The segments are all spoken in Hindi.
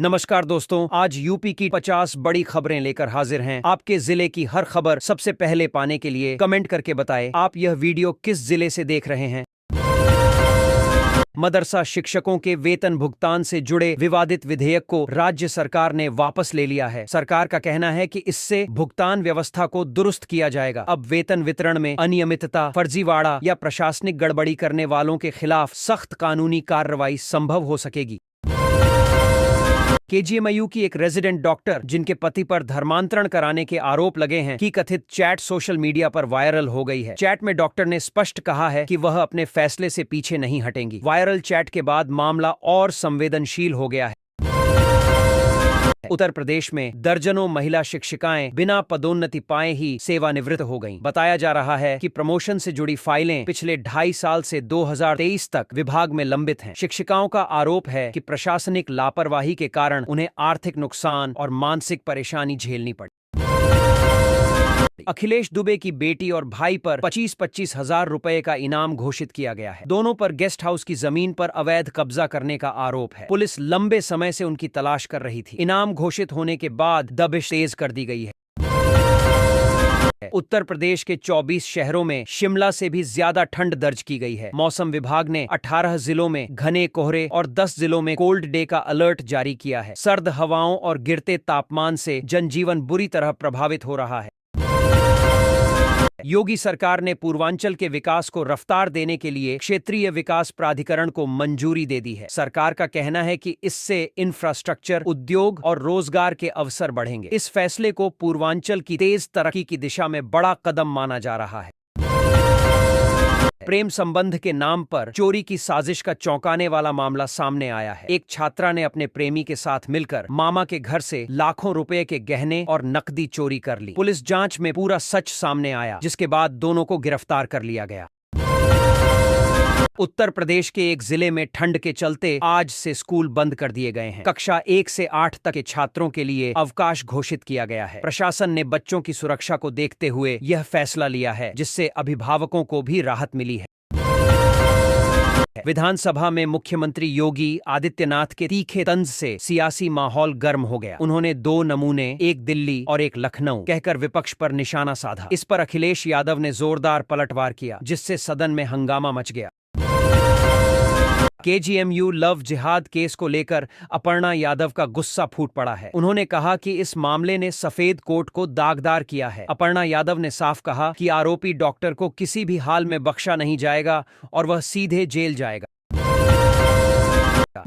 नमस्कार दोस्तों, आज यूपी की 50 बड़ी खबरें लेकर हाजिर हैं। आपके जिले की हर खबर सबसे पहले पाने के लिए कमेंट करके बताएं आप यह वीडियो किस जिले से देख रहे हैं। मदरसा शिक्षकों के वेतन भुगतान से जुड़े विवादित विधेयक को राज्य सरकार ने वापस ले लिया है। सरकार का कहना है कि इससे भुगतान व्यवस्था को दुरुस्त किया जाएगा। अब वेतन वितरण में अनियमितता, फर्जीवाड़ा या प्रशासनिक गड़बड़ी करने वालों के खिलाफ सख्त कानूनी कार्रवाई संभव हो सकेगी। केजीएमयू की एक रेजिडेंट डॉक्टर जिनके पति पर धर्मांतरण कराने के आरोप लगे हैं की कथित चैट सोशल मीडिया पर वायरल हो गई है। चैट में डॉक्टर ने स्पष्ट कहा है कि वह अपने फैसले से पीछे नहीं हटेंगी। वायरल चैट के बाद मामला और संवेदनशील हो गया है। उत्तर प्रदेश में दर्जनों महिला शिक्षिकाएं बिना पदोन्नति पाए ही सेवानिवृत्त हो गईं। बताया जा रहा है कि प्रमोशन से जुड़ी फाइलें पिछले 2.5 साल से 2023 तक विभाग में लंबित हैं। शिक्षिकाओं का आरोप है कि प्रशासनिक लापरवाही के कारण उन्हें आर्थिक नुकसान और मानसिक परेशानी झेलनी पड़ी। अखिलेश दुबे की बेटी और भाई पर 25-25 हजार रुपए का इनाम घोषित किया गया है। दोनों पर गेस्ट हाउस की जमीन पर अवैध कब्जा करने का आरोप है। पुलिस लंबे समय से उनकी तलाश कर रही थी। इनाम घोषित होने के बाद दबिश तेज कर दी गई है। उत्तर प्रदेश के 24 शहरों में शिमला से भी ज्यादा ठंड दर्ज की गई है। मौसम विभाग ने 18 जिलों में घने कोहरे और 10 जिलों में कोल्ड डे का अलर्ट जारी किया है। सर्द हवाओं और गिरते तापमान से जनजीवन बुरी तरह प्रभावित हो रहा है। योगी सरकार ने पूर्वांचल के विकास को रफ्तार देने के लिए क्षेत्रीय विकास प्राधिकरण को मंजूरी दे दी है। सरकार का कहना है कि इससे इंफ्रास्ट्रक्चर, उद्योग और रोजगार के अवसर बढ़ेंगे। इस फैसले को पूर्वांचल की तेज तरक्की की दिशा में बड़ा कदम माना जा रहा है। प्रेम संबंध के नाम पर चोरी की साजिश का चौंकाने वाला मामला सामने आया है। एक छात्रा ने अपने प्रेमी के साथ मिलकर मामा के घर से लाखों रुपए के गहने और नकदी चोरी कर ली। पुलिस जांच में पूरा सच सामने आया, जिसके बाद दोनों को गिरफ्तार कर लिया गया। उत्तर प्रदेश के एक जिले में ठंड के चलते आज से स्कूल बंद कर दिए गए हैं। कक्षा 1 से 8 तक के छात्रों के लिए अवकाश घोषित किया गया है। प्रशासन ने बच्चों की सुरक्षा को देखते हुए यह फैसला लिया है, जिससे अभिभावकों को भी राहत मिली है। विधानसभा में मुख्यमंत्री योगी आदित्यनाथ के तीखे तंज से सियासी माहौल गर्म हो गया। उन्होंने 2 नमूने, एक दिल्ली और एक लखनऊ कहकर विपक्ष पर निशाना साधा। इस पर अखिलेश यादव ने जोरदार पलटवार किया, जिससे सदन में हंगामा मच गया। केजीएमयू लव जिहाद केस को लेकर अपर्णा यादव का गुस्सा फूट पड़ा है। उन्होंने कहा कि इस मामले ने सफेद कोट को दागदार किया है। अपर्णा यादव ने साफ कहा कि आरोपी डॉक्टर को किसी भी हाल में बख्शा नहीं जाएगा और वह सीधे जेल जाएगा।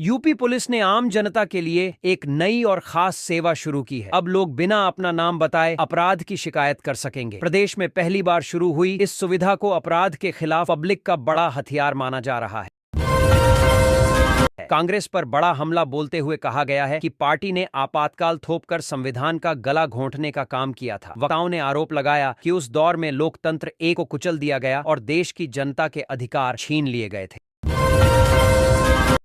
यूपी पुलिस ने आम जनता के लिए एक नई और खास सेवा शुरू की है। अब लोग बिना अपना नाम बताए अपराध की शिकायत कर सकेंगे। प्रदेश में पहली बार शुरू हुई इस सुविधा को अपराध के खिलाफ पब्लिक का बड़ा हथियार माना जा रहा है। कांग्रेस पर बड़ा हमला बोलते हुए कहा गया है कि पार्टी ने आपातकाल थोपकर संविधान का गला घोंटने का काम किया था। वक्ताओं ने आरोप लगाया कि उस दौर में लोकतंत्र एक को कुचल दिया गया और देश की जनता के अधिकार छीन लिए गए थे।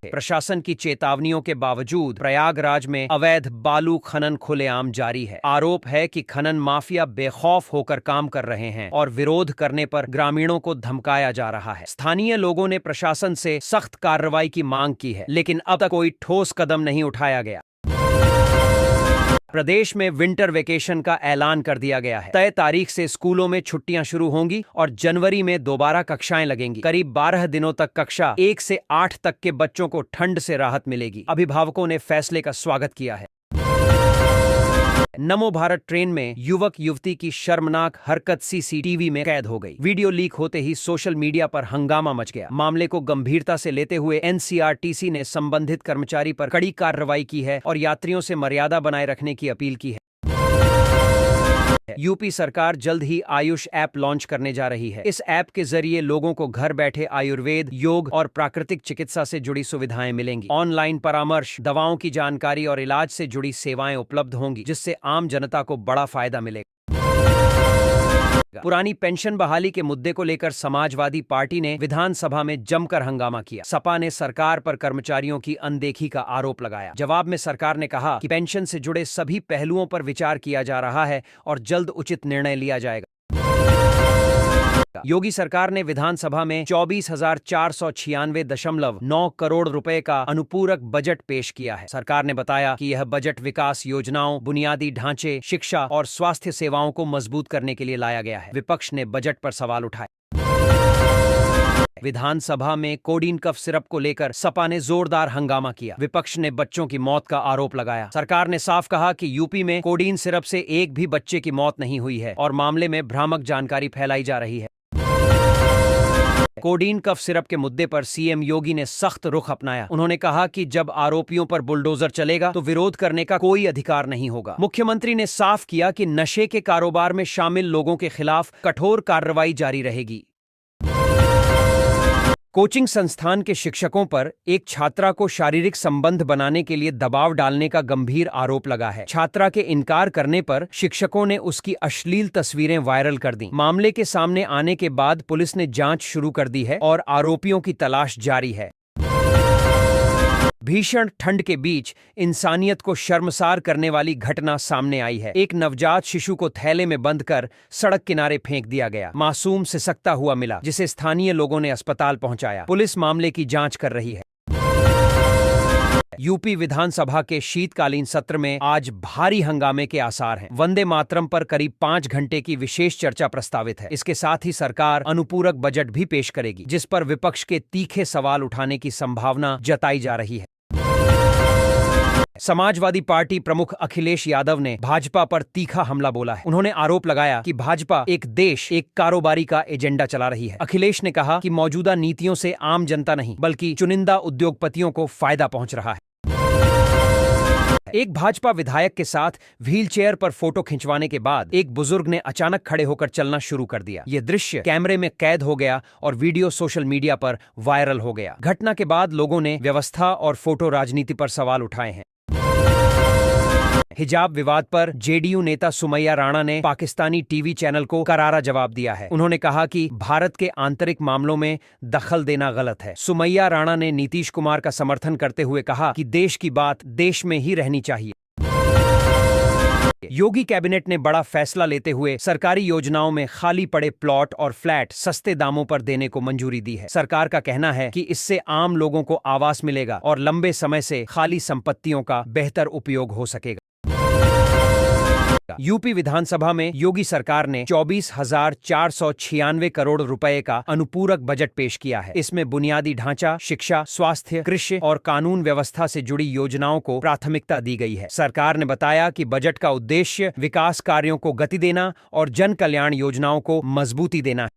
प्रशासन की चेतावनियों के बावजूद प्रयागराज में अवैध बालू खनन खुलेआम जारी है। आरोप है कि खनन माफिया बेखौफ होकर काम कर रहे हैं और विरोध करने पर ग्रामीणों को धमकाया जा रहा है। स्थानीय लोगों ने प्रशासन से सख्त कार्रवाई की मांग की है, लेकिन अब तक कोई ठोस कदम नहीं उठाया गया। प्रदेश में विंटर वेकेशन का ऐलान कर दिया गया है। तय तारीख से स्कूलों में छुट्टियां शुरू होंगी और जनवरी में दोबारा कक्षाएं लगेंगी। करीब 12 दिनों तक कक्षा 1 से 8 तक के बच्चों को ठंड से राहत मिलेगी। अभिभावकों ने फैसले का स्वागत किया है। नमो भारत ट्रेन में युवक युवती की शर्मनाक हरकत सीसीटीवी में कैद हो गई। वीडियो लीक होते ही सोशल मीडिया पर हंगामा मच गया। मामले को गंभीरता से लेते हुए एनसीआरटीसी ने संबंधित कर्मचारी पर कड़ी कार्रवाई की है और यात्रियों से मर्यादा बनाए रखने की अपील की है। यूपी सरकार जल्द ही आयुष ऐप लॉन्च करने जा रही है। इस ऐप के जरिए लोगों को घर बैठे आयुर्वेद, योग और प्राकृतिक चिकित्सा से जुड़ी सुविधाएं मिलेंगी। ऑनलाइन परामर्श, दवाओं की जानकारी और इलाज से जुड़ी सेवाएं उपलब्ध होंगी, जिससे आम जनता को बड़ा फायदा मिलेगा। पुरानी पेंशन बहाली के मुद्दे को लेकर समाजवादी पार्टी ने विधानसभा में जमकर हंगामा किया। सपा ने सरकार पर कर्मचारियों की अनदेखी का आरोप लगाया। जवाब में सरकार ने कहा कि पेंशन से जुड़े सभी पहलुओं पर विचार किया जा रहा है और जल्द उचित निर्णय लिया जाएगा। योगी सरकार ने विधानसभा में 24,496.9 करोड़ रुपए का अनुपूरक बजट पेश किया है। सरकार ने बताया कि यह बजट विकास योजनाओं, बुनियादी ढांचे, शिक्षा और स्वास्थ्य सेवाओं को मजबूत करने के लिए लाया गया है। विपक्ष ने बजट पर सवाल उठाए। विधानसभा में कोडीन कफ सिरप को लेकर सपा ने जोरदार हंगामा किया। विपक्ष ने बच्चों की मौत का आरोप लगाया। सरकार ने साफ कहा कि यूपी में कोडीन सिरप से एक भी बच्चे की मौत नहीं हुई है और मामले में भ्रामक जानकारी फैलाई जा रही है। कोडीन कफ सिरप के मुद्दे पर सीएम योगी ने सख्त रुख अपनाया। उन्होंने कहा कि जब आरोपियों पर बुलडोजर चलेगा तो विरोध करने का कोई अधिकार नहीं होगा। मुख्यमंत्री ने साफ किया कि नशे के कारोबार में शामिल लोगों के खिलाफ कठोर कार्रवाई जारी रहेगी। कोचिंग संस्थान के शिक्षकों पर एक छात्रा को शारीरिक संबंध बनाने के लिए दबाव डालने का गंभीर आरोप लगा है। छात्रा के इनकार करने पर शिक्षकों ने उसकी अश्लील तस्वीरें वायरल कर दी। मामले के सामने आने के बाद पुलिस ने जांच शुरू कर दी है और आरोपियों की तलाश जारी है। भीषण ठंड के बीच इंसानियत को शर्मसार करने वाली घटना सामने आई है। एक नवजात शिशु को थैले में बंद कर सड़क किनारे फेंक दिया गया। मासूम सिसकता हुआ मिला, जिसे स्थानीय लोगों ने अस्पताल पहुंचाया। पुलिस मामले की जांच कर रही है। यूपी विधानसभा के शीतकालीन सत्र में आज भारी हंगामे के आसार हैं। वंदे मातरम पर करीब 5 घंटे की विशेष चर्चा प्रस्तावित है। इसके साथ ही सरकार अनुपूरक बजट भी पेश करेगी, जिस पर विपक्ष के तीखे सवाल उठाने की संभावना जताई जा रही है। समाजवादी पार्टी प्रमुख अखिलेश यादव ने भाजपा पर तीखा हमला बोला है। उन्होंने आरोप लगाया कि भाजपा एक देश, एक कारोबारी का एजेंडा चला रही है। अखिलेश ने कहा कि मौजूदा नीतियों से आम जनता नहीं बल्कि चुनिंदा उद्योगपतियों को फायदा पहुंच रहा है। एक भाजपा विधायक के साथ व्हीलचेयर पर फोटो खिंचवाने के बाद एक बुजुर्ग ने अचानक खड़े होकर चलना शुरू कर दिया। यह दृश्य कैमरे में कैद हो गया और वीडियो सोशल मीडिया पर वायरल हो गया। घटना के बाद लोगों ने व्यवस्था और फोटो राजनीति पर सवाल उठाए हैं। हिजाब विवाद पर जेडीयू नेता सुमैया राणा ने पाकिस्तानी टीवी चैनल को करारा जवाब दिया है। उन्होंने कहा कि भारत के आंतरिक मामलों में दखल देना गलत है। सुमैया राणा ने नीतीश कुमार का समर्थन करते हुए कहा कि देश की बात देश में ही रहनी चाहिए। योगी कैबिनेट ने बड़ा फैसला लेते हुए सरकारी योजनाओं में खाली पड़े प्लॉट और फ्लैट सस्ते दामों पर देने को मंजूरी दी है। सरकार का कहना है कि इससे आम लोगों को आवास मिलेगा और लंबे समय से खाली संपत्तियों का बेहतर उपयोग हो सकेगा। यूपी विधानसभा में योगी सरकार ने 24,496 करोड़ रुपए का अनुपूरक बजट पेश किया है। इसमें बुनियादी ढांचा, शिक्षा, स्वास्थ्य, कृषि और कानून व्यवस्था से जुड़ी योजनाओं को प्राथमिकता दी गई है। सरकार ने बताया कि बजट का उद्देश्य विकास कार्यों को गति देना और जन कल्याण योजनाओं को मजबूती देना है।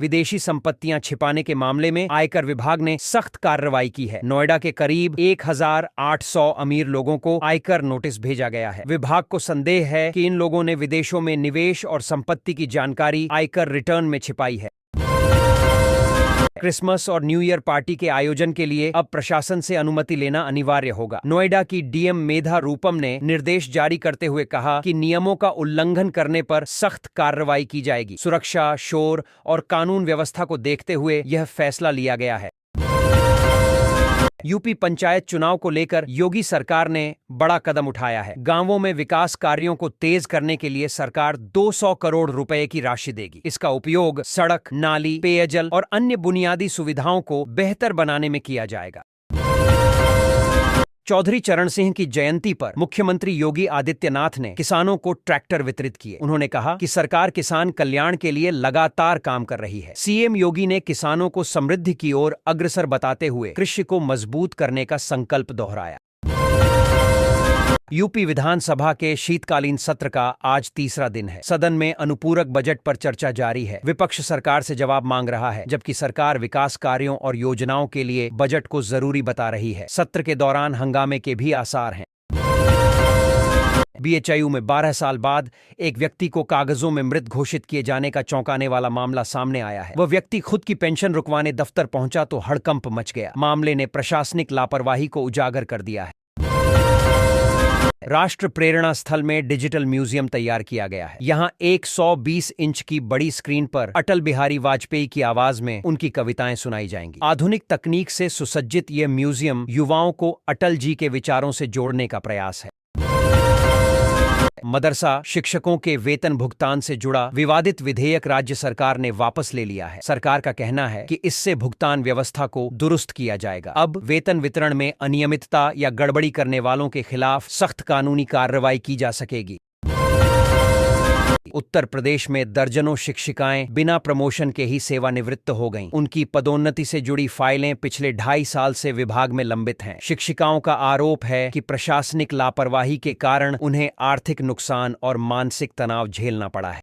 विदेशी संपत्तियां छिपाने के मामले में आयकर विभाग ने सख्त कार्रवाई की है। नोएडा के करीब 1,800 अमीर लोगों को आयकर नोटिस भेजा गया है। विभाग को संदेह है कि इन लोगों ने विदेशों में निवेश और संपत्ति की जानकारी आयकर रिटर्न में छिपाई है। क्रिसमस और न्यू ईयर पार्टी के आयोजन के लिए अब प्रशासन से अनुमति लेना अनिवार्य होगा। नोएडा की डीएम मेधा रूपम ने निर्देश जारी करते हुए कहा कि नियमों का उल्लंघन करने पर सख्त कार्रवाई की जाएगी। सुरक्षा, शोर और कानून व्यवस्था को देखते हुए यह फैसला लिया गया है। यूपी पंचायत चुनाव को लेकर योगी सरकार ने बड़ा कदम उठाया है। गांवों में विकास कार्यों को तेज करने के लिए सरकार 200 करोड़ रुपए की राशि देगी। इसका उपयोग सड़क, नाली, पेयजल और अन्य बुनियादी सुविधाओं को बेहतर बनाने में किया जाएगा। चौधरी चरण सिंह की जयंती पर मुख्यमंत्री योगी आदित्यनाथ ने किसानों को ट्रैक्टर वितरित किए। उन्होंने कहा कि सरकार किसान कल्याण के लिए लगातार काम कर रही है। सीएम योगी ने किसानों को समृद्धि की ओर अग्रसर बताते हुए कृषि को मजबूत करने का संकल्प दोहराया। यूपी विधानसभा के शीतकालीन सत्र का आज तीसरा दिन है। सदन में अनुपूरक बजट पर चर्चा जारी है। विपक्ष सरकार से जवाब मांग रहा है, जबकि सरकार विकास कार्यों और योजनाओं के लिए बजट को जरूरी बता रही है। सत्र के दौरान हंगामे के भी आसार हैं। बीएचयू में 12 साल बाद एक व्यक्ति को कागजों में मृत घोषित किए जाने का चौंकाने वाला मामला सामने आया है। वह व्यक्ति खुद की पेंशन रुकवाने दफ्तर पहुंचा तो हड़कंप मच गया। मामले ने प्रशासनिक लापरवाही को उजागर कर दिया है। राष्ट्र प्रेरणा स्थल में डिजिटल म्यूजियम तैयार किया गया है। यहाँ 120 इंच की बड़ी स्क्रीन पर अटल बिहारी वाजपेयी की आवाज में उनकी कविताएं सुनाई जाएंगी। आधुनिक तकनीक से सुसज्जित यह म्यूजियम युवाओं को अटल जी के विचारों से जोड़ने का प्रयास है। मदरसा शिक्षकों के वेतन भुगतान से जुड़ा विवादित विधेयक राज्य सरकार ने वापस ले लिया है। सरकार का कहना है कि इससे भुगतान व्यवस्था को दुरुस्त किया जाएगा। अब वेतन वितरण में अनियमितता या गड़बड़ी करने वालों के खिलाफ सख्त कानूनी कार्रवाई की जा सकेगी। उत्तर प्रदेश में दर्जनों शिक्षिकाएं बिना प्रमोशन के ही सेवानिवृत्त हो गईं। उनकी पदोन्नति से जुड़ी फाइलें पिछले 2.5 साल से विभाग में लंबित हैं। शिक्षिकाओं का आरोप है कि प्रशासनिक लापरवाही के कारण उन्हें आर्थिक नुकसान और मानसिक तनाव झेलना पड़ा है।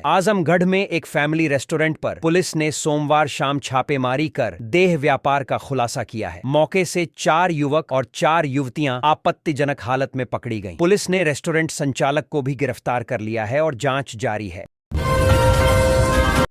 आजमगढ़ में एक फैमिली रेस्टोरेंट पर पुलिस ने सोमवार शाम छापेमारी कर देह व्यापार का खुलासा किया है। मौके से 4 युवक और 4 युवतियां आपत्तिजनक हालत में पकड़ी गईं। पुलिस ने रेस्टोरेंट संचालक को भी गिरफ्तार कर लिया है और जांच जारी है।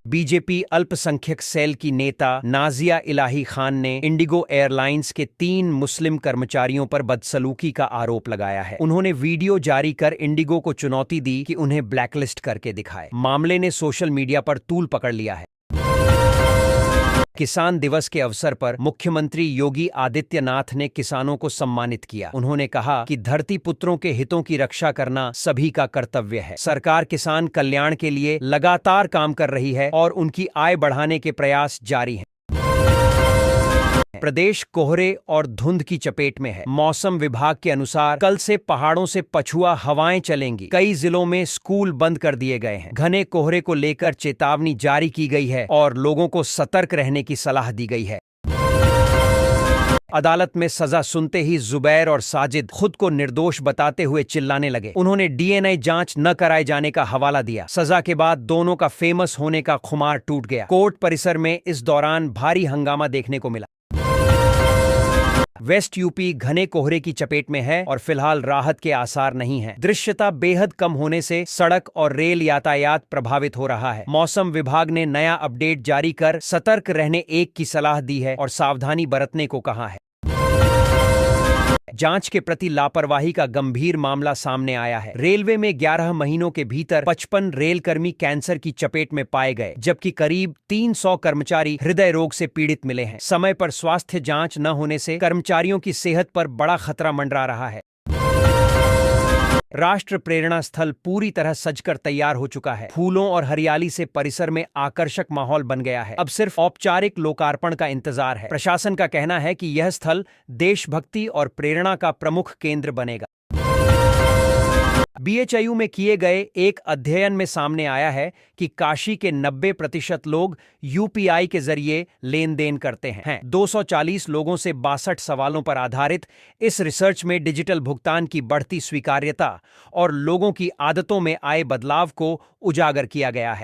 बीजेपी अल्पसंख्यक सेल की नेता नाजिया इलाही खान ने इंडिगो एयरलाइंस के 3 मुस्लिम कर्मचारियों पर बदसलूकी का आरोप लगाया है। उन्होंने वीडियो जारी कर इंडिगो को चुनौती दी कि उन्हें ब्लैकलिस्ट करके दिखाए। मामले ने सोशल मीडिया पर तूल पकड़ लिया है। किसान दिवस के अवसर पर मुख्यमंत्री योगी आदित्यनाथ ने किसानों को सम्मानित किया। उन्होंने कहा कि धरती पुत्रों के हितों की रक्षा करना सभी का कर्तव्य है। सरकार किसान कल्याण के लिए लगातार काम कर रही है और उनकी आय बढ़ाने के प्रयास जारी हैं। प्रदेश कोहरे और धुंध की चपेट में है। मौसम विभाग के अनुसार कल से पहाड़ों से पछुआ हवाएं चलेंगी। कई जिलों में स्कूल बंद कर दिए गए हैं। घने कोहरे को लेकर चेतावनी जारी की गई है और लोगों को सतर्क रहने की सलाह दी गई है। अदालत में सजा सुनते ही जुबैर और साजिद खुद को निर्दोष बताते हुए चिल्लाने लगे। उन्होंने डीएनए जांच न कराए जाने का हवाला दिया। सजा के बाद दोनों का फेमस होने का खुमार टूट गया। कोर्ट परिसर में इस दौरान भारी हंगामा देखने को मिला। वेस्ट यूपी घने कोहरे की चपेट में है और फिलहाल राहत के आसार नहीं हैं। दृश्यता बेहद कम होने से सड़क और रेल यातायात प्रभावित हो रहा है। मौसम विभाग ने नया अपडेट जारी कर सतर्क रहने की सलाह दी है और सावधानी बरतने को कहा है। जांच के प्रति लापरवाही का गंभीर मामला सामने आया है। रेलवे में 11 महीनों के भीतर 55 रेलकर्मी कैंसर की चपेट में पाए गए, जबकि करीब 300 कर्मचारी हृदय रोग से पीड़ित मिले हैं। समय पर स्वास्थ्य जांच न होने से कर्मचारियों की सेहत पर बड़ा खतरा मंडरा रहा है। राष्ट्र प्रेरणा स्थल पूरी तरह सजकर तैयार हो चुका है। फूलों और हरियाली से परिसर में आकर्षक माहौल बन गया है। अब सिर्फ औपचारिक लोकार्पण का इंतजार है। प्रशासन का कहना है कि यह स्थल देशभक्ति और प्रेरणा का प्रमुख केंद्र बनेगा। बीएचयू में किए गए एक अध्ययन में सामने आया है कि काशी के 90% लोग यूपीआई के जरिए लेन देन करते हैं। 240 लोगों से 62 सवालों पर आधारित इस रिसर्च में डिजिटल भुगतान की बढ़ती स्वीकार्यता और लोगों की आदतों में आए बदलाव को उजागर किया गया है।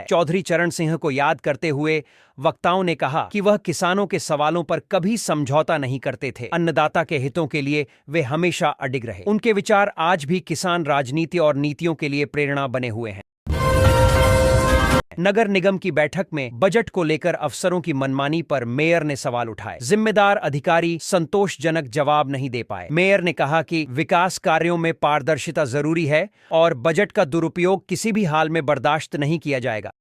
चौधरी चरण सिंह को याद करते हुए वक्ताओं ने कहा कि वह किसानों के सवालों पर कभी समझौता नहीं करते थे। अन्नदाता के हितों के लिए वे हमेशा अडिग रहे। उनके विचार आज भी किसान राजनीति और नीतियों के लिए प्रेरणा बने हुए हैं। नगर निगम की बैठक में बजट को लेकर अफसरों की मनमानी पर मेयर ने सवाल उठाए। जिम्मेदार अधिकारी संतोषजनक जवाब नहीं दे पाए। मेयर ने कहा कि विकास कार्यों में पारदर्शिता जरूरी है और बजट का दुरुपयोग किसी भी हाल में बर्दाश्त नहीं किया जाएगा।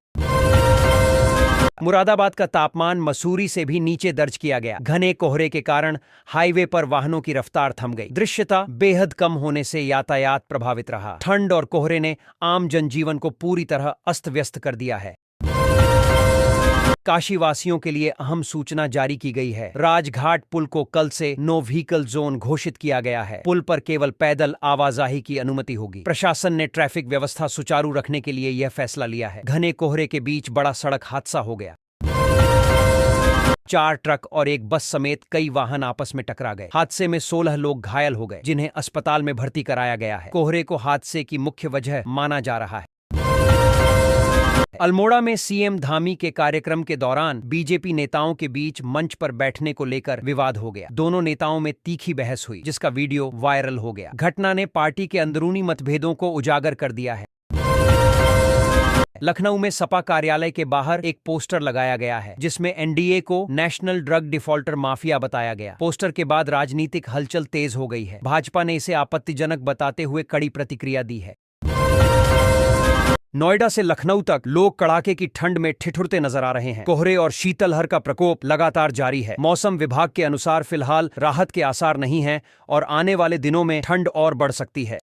मुरादाबाद का तापमान मसूरी से भी नीचे दर्ज किया गया। घने कोहरे के कारण हाईवे पर वाहनों की रफ्तार थम गई। दृश्यता बेहद कम होने से यातायात प्रभावित रहा। ठंड और कोहरे ने आम जनजीवन को पूरी तरह अस्त व्यस्त कर दिया है। काशी वासियों के लिए अहम सूचना जारी की गई है। राजघाट पुल को कल से नो व्हीकल जोन घोषित किया गया है। पुल पर केवल पैदल आवाजाही की अनुमति होगी। प्रशासन ने ट्रैफिक व्यवस्था सुचारू रखने के लिए यह फैसला लिया है। घने कोहरे के बीच बड़ा सड़क हादसा हो गया। 4 ट्रक और एक बस समेत कई वाहन आपस में टकरा गए। हादसे में 16 लोग घायल हो गए, जिन्हें अस्पताल में भर्ती कराया गया है। कोहरे को हादसे की मुख्य वजह माना जा रहा है। अल्मोड़ा में सीएम धामी के कार्यक्रम के दौरान बीजेपी नेताओं के बीच मंच पर बैठने को लेकर विवाद हो गया। दोनों नेताओं में तीखी बहस हुई, जिसका वीडियो वायरल हो गया। घटना ने पार्टी के अंदरूनी मतभेदों को उजागर कर दिया है। लखनऊ में सपा कार्यालय के बाहर एक पोस्टर लगाया गया है, जिसमें एनडीए को नेशनल ड्रग डिफॉल्टर माफिया बताया गया। पोस्टर के बाद राजनीतिक हलचल तेज हो गई है। भाजपा ने इसे आपत्तिजनक बताते हुए कड़ी प्रतिक्रिया दी है। नोएडा से लखनऊ तक लोग कड़ाके की ठंड में ठिठुरते नजर आ रहे हैं। कोहरे और शीतलहर का प्रकोप लगातार जारी है। मौसम विभाग के अनुसार फिलहाल राहत के आसार नहीं हैं और आने वाले दिनों में ठंड और बढ़ सकती है।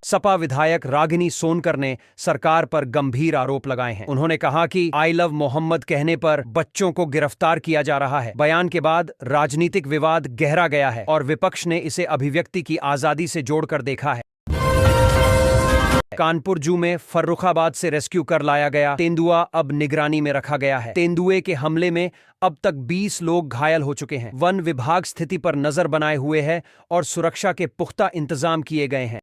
सपा विधायक रागिनी सोनकर ने सरकार पर गंभीर आरोप लगाए हैं। उन्होंने कहा कि आई लव मोहम्मद कहने पर बच्चों को गिरफ्तार किया जा रहा है। बयान के बाद राजनीतिक विवाद गहरा गया है और विपक्ष ने इसे अभिव्यक्ति की आजादी से जोड़कर देखा है। कानपुर जू में फर्रुखाबाद से रेस्क्यू कर लाया गया तेंदुआ अब निगरानी में रखा गया है। तेंदुए के हमले में अब तक 20 लोग घायल हो चुके हैं। वन विभाग स्थिति पर नजर बनाए हुए है और सुरक्षा के पुख्ता इंतजाम किए गए हैं।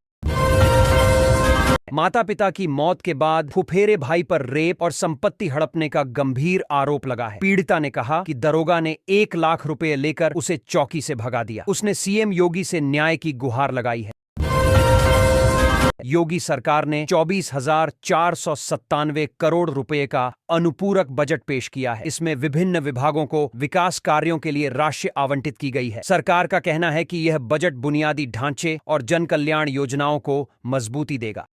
माता पिता की मौत के बाद फुफेरे भाई पर रेप और संपत्ति हड़पने का गंभीर आरोप लगा है। पीड़िता ने कहा कि दरोगा ने 1 लाख रुपए लेकर उसे चौकी से भगा दिया। उसने सीएम योगी से न्याय की गुहार लगाई है। योगी सरकार ने 24,497 करोड़ रुपए का अनुपूरक बजट पेश किया है। इसमें विभिन्न विभागों को विकास कार्यों के लिए राशि आवंटित की गई है। सरकार का कहना है कि यह बजट बुनियादी ढांचे और जन कल्याण योजनाओं को मजबूती देगा।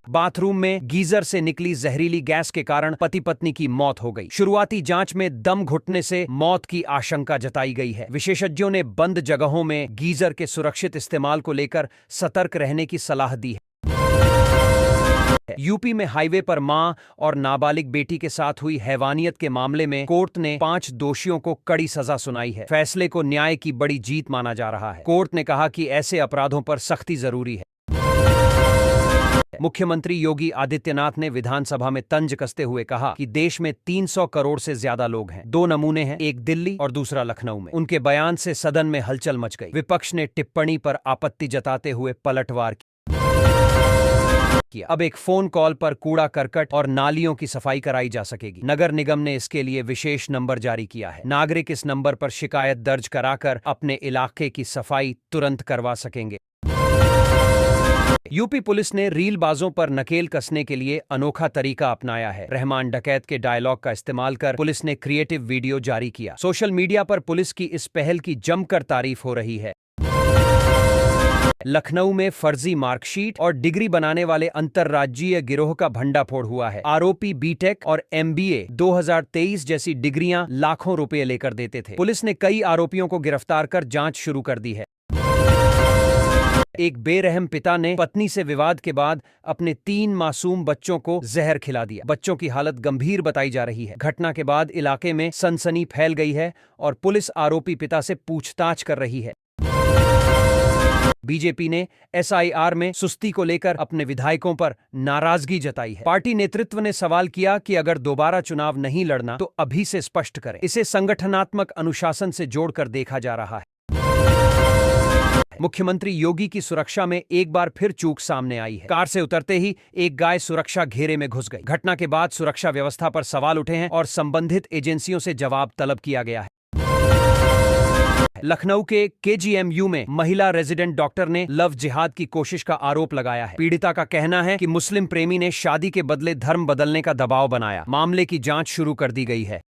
बाथरूम में गीजर से निकली जहरीली गैस के कारण पति पत्नी की मौत हो गई। शुरुआती जांच में दम घुटने से मौत की आशंका जताई गई है। विशेषज्ञों ने बंद जगहों में गीजर के सुरक्षित इस्तेमाल को लेकर सतर्क रहने की सलाह दी है। यूपी में हाईवे पर मां और नाबालिग बेटी के साथ हुई हैवानियत के मामले में कोर्ट ने 5 दोषियों को कड़ी सजा सुनाई है। फैसले को न्याय की बड़ी जीत माना जा रहा है। कोर्ट ने कहा कि ऐसे अपराधों पर सख्ती जरूरी है। मुख्यमंत्री योगी आदित्यनाथ ने विधानसभा में तंज कसते हुए कहा कि देश में 300 करोड़ से ज्यादा लोग हैं। 2 नमूने हैं, एक दिल्ली और दूसरा लखनऊ में। उनके बयान से सदन में हलचल मच गई। विपक्ष ने टिप्पणी पर आपत्ति जताते हुए पलटवार किया। अब एक फोन कॉल पर कूड़ा करकट और नालियों की सफाई कराई जा सकेगी। नगर निगम ने इसके लिए विशेष नंबर जारी किया है। नागरिक इस नंबर पर शिकायत दर्ज कराकर अपने इलाके की सफाई तुरंत करवा सकेंगे। यूपी पुलिस ने रीलबाजों पर नकेल कसने के लिए अनोखा तरीका अपनाया है। रहमान डकैत के डायलॉग का इस्तेमाल कर पुलिस ने क्रिएटिव वीडियो जारी किया। सोशल मीडिया पर पुलिस की इस पहल की जमकर तारीफ हो रही है। लखनऊ में फर्जी मार्कशीट और डिग्री बनाने वाले अंतर्राज्यीय गिरोह का भंडाफोड़ हुआ है। आरोपी बीटेक और एमबीए 2023 जैसी डिग्रियां लाखों रुपए लेकर देते थे। पुलिस ने कई आरोपियों को गिरफ्तार कर जांच शुरू कर दी है। एक बेरहम पिता ने पत्नी से विवाद के बाद अपने 3 मासूम बच्चों को जहर खिला दिया। बच्चों की हालत गंभीर बताई जा रही है। घटना के बाद इलाके में सनसनी फैल गई है और पुलिस आरोपी पिता से पूछताछ कर रही है। बीजेपी ने एसआईआर में सुस्ती को लेकर अपने विधायकों पर नाराजगी जताई है। पार्टी नेतृत्व ने सवाल किया कि अगर दोबारा चुनाव नहीं लड़ना तो अभी से स्पष्ट करें। इसे संगठनात्मक अनुशासन से जोड़कर देखा जा रहा है। मुख्यमंत्री योगी की सुरक्षा में एक बार फिर चूक सामने आई है। कार से उतरते ही एक गाय सुरक्षा घेरे में घुस गई। घटना के बाद सुरक्षा व्यवस्था पर सवाल उठे हैं और संबंधित एजेंसियों से जवाब तलब किया गया है। लखनऊ के केजीएमयू में महिला रेजिडेंट डॉक्टर ने लव जिहाद की कोशिश का आरोप लगाया है। पीड़िता का कहना है कि मुस्लिम प्रेमी ने शादी के बदले धर्म बदलने का दबाव बनाया। मामले की जांच शुरू कर दी गई है।